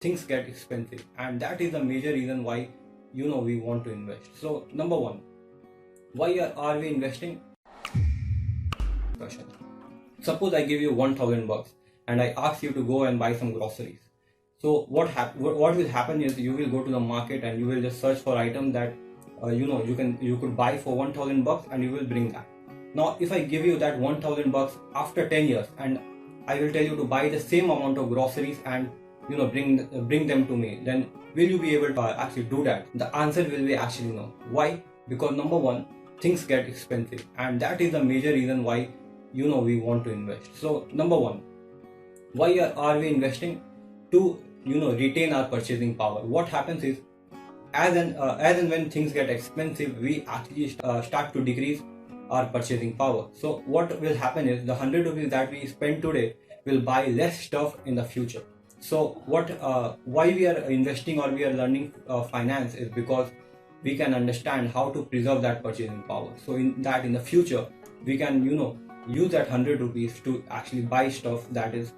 things get expensive, and that is the major reason why we want to invest. So number one, why are we investing? Question. Suppose I give you 1,000 bucks and I ask you to go and buy some groceries. So what will happen is you will go to the market and you will just search for items that you could buy for 1,000 bucks and you will bring that. Now if I give you that 1,000 bucks after 10 years and I will tell you to buy the same amount of groceries and bring them to me, then will you be able to actually do that? The answer will be actually no. Why? Because number one, things get expensive, and that is the major reason why we want to invest. So number one, why are we investing? To retain our purchasing power. What happens is, as and when things get expensive, we actually start to decrease our purchasing power. So what will happen is the 100 rupees that we spend today will buy less stuff in the future. So why we are investing or we are learning finance is because we can understand how to preserve that purchasing power. So in the future we can use that 100 rupees to actually buy stuff that is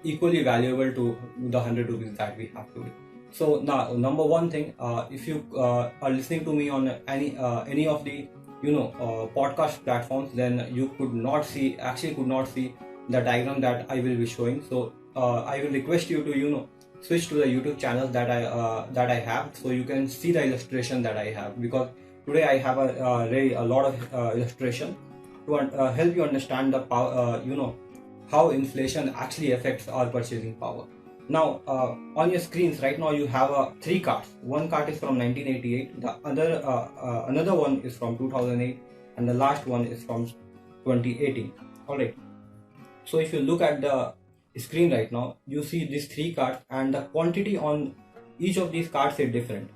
equally valuable to the 100 rupees that we have today. So now, number one thing, if you are listening to me on any of the podcast platforms, then you could not see the diagram that I will be showing. So I will request you to switch to the YouTube channel that I have, so you can see the illustration that I have, because today I have a lot of illustration to help you understand the power, how inflation actually affects our purchasing power. Now on your screens right now you have three cards. One card is from 1988, the another one is from 2008, and the last one is from 2018. Alright, so if you look at the screen right now, you see these three cards, and the quantity on each of these cards is different.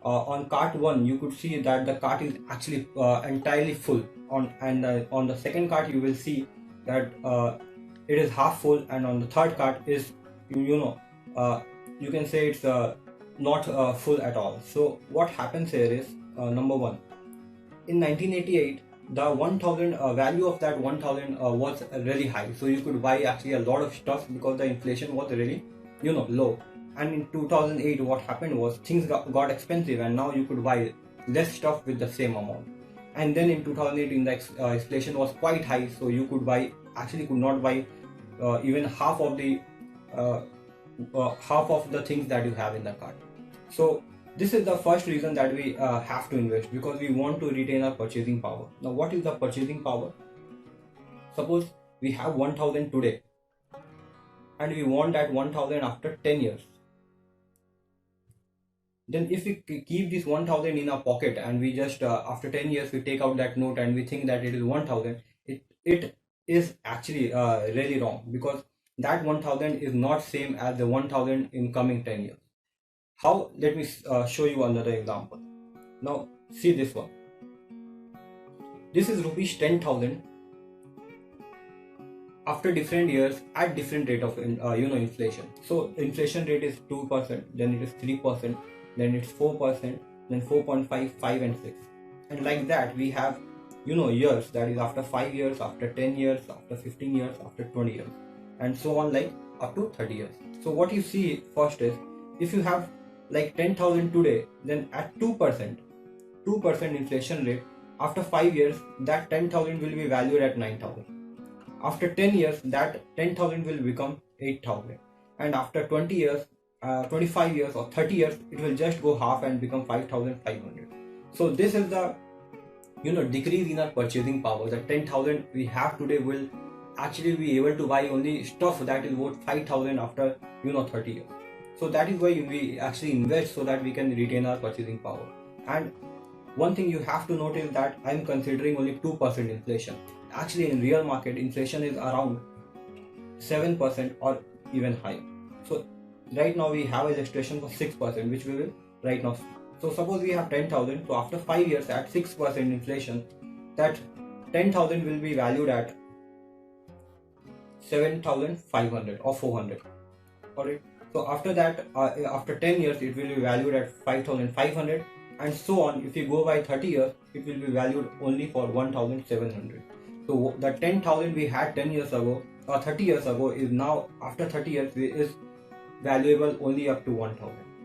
On card 1 you could see that the card is actually entirely full, on the second card you will see that it is half full, and on the third card is you can say it's not full at all. So what happens here is, number one, in 1988 the 1,000 value of that 1,000 was really high, so you could buy actually a lot of stuff because the inflation was really low. And in 2008 what happened was things got expensive, and now you could buy less stuff with the same amount. And then in 2018 the inflation was quite high, so you could not buy even half of the things that you have in the cart. So this is the first reason that we have to invest, because we want to retain our purchasing power. Now what is the purchasing power? Suppose we have 1,000 today and we want that 1,000 after 10 years. Then if we keep this 1,000 in our pocket and we just after 10 years we take out that note and we think that it is 1,000, it is actually really wrong, because that 1,000 is not same as the 1,000 in coming 10 years. How? Let me show you another example. Now see this one. This is rupees 10,000 after different years at different rate of inflation. So inflation rate is 2%, then it is 3%, then it's 4%, then 4.5, 5 and 6. And like that we have years, that is after 5 years, after 10 years, after 15 years, after 20 years, and so on, like up to 30 years. So what you see first is, if you have like 10,000 today, then at 2% inflation rate, after 5 years that 10,000 will be valued at 9,000. After 10 years that 10,000 will become 8,000, and after 20 years, 25 years or 30 years, it will just go half and become 5,500. So this is the decrease in our purchasing power. The 10,000 we have today will actually be able to buy only stuff that is worth 5,000 after 30 years. So that is why we actually invest, so that we can retain our purchasing power. And one thing you have to note is that I am considering only 2% inflation. Actually in real market inflation is around 7% or even higher. So right now we have illustration for 6%, which we will right now see. So suppose we have 10,000, so after 5 years at 6% inflation, that 10,000 will be valued at 7,500 or 400. Alright. So after that, after 10 years, it will be valued at 5,500, and so on. If you go by 30 years, it will be valued only for 1,700. So the 10,000 we had 10 years ago or 30 years ago is now, after 30 years, is valuable only up to 1000.